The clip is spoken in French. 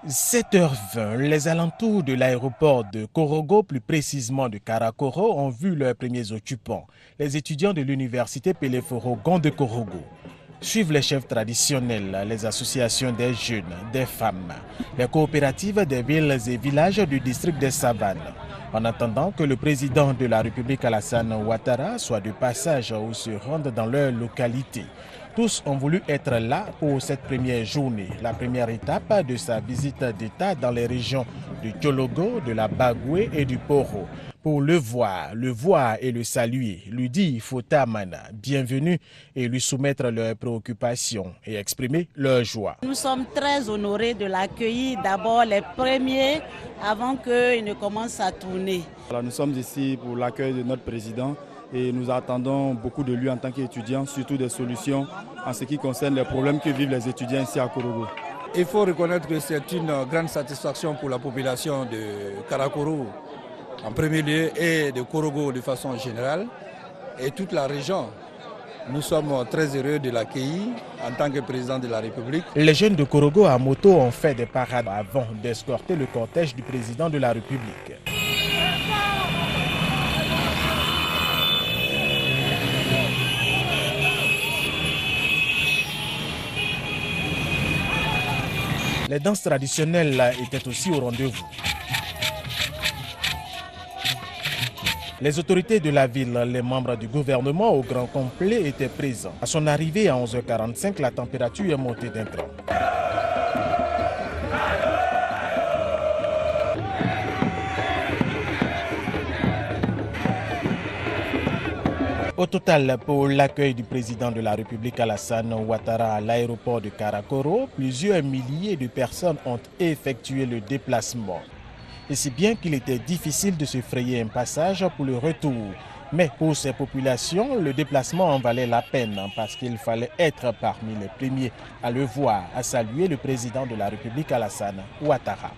7h20, les alentours de l'aéroport de Korogo, plus précisément de Karakoro, ont vu leurs premiers occupants, les étudiants de l'université Peleforogon de Korogo. Suivent les chefs traditionnels, les associations des jeunes, des femmes, les coopératives des villes et villages du district des Savanes. En attendant que le président de la République Alassane Ouattara soit de passage ou se rende dans leur localité, tous ont voulu être là pour cette première journée, la première étape de sa visite d'État dans les régions du Tchologo, de la Bagoué et du Poro. Pour le voir et le saluer, lui dire Fota Mana, bienvenue et lui soumettre leurs préoccupations et exprimer leur joie. Nous sommes très honorés de l'accueillir, d'abord les premiers avant qu'il ne commence à tourner. Nous sommes ici pour l'accueil de notre président et nous attendons beaucoup de lui en tant qu'étudiant, surtout des solutions en ce qui concerne les problèmes que vivent les étudiants ici à Korogo. Il faut reconnaître que c'est une grande satisfaction pour la population de Karakoro en premier lieu et de Korogo de façon générale et toute la région. Nous sommes très heureux de l'accueillir en tant que président de la République. Les jeunes de Korogo à moto ont fait des parades avant d'escorter le cortège du président de la République. Les danses traditionnelles étaient aussi au rendez-vous. Les autorités de la ville, les membres du gouvernement au grand complet étaient présents. À son arrivée à 11h45, la température est montée d'un cran. Au total, pour l'accueil du président de la République Alassane Ouattara à l'aéroport de Karakoro, plusieurs milliers de personnes ont effectué le déplacement. Et si bien qu'il était difficile de se frayer un passage pour le retour. Mais pour ces populations, le déplacement en valait la peine parce qu'il fallait être parmi les premiers à le voir, à saluer le président de la République Alassane Ouattara.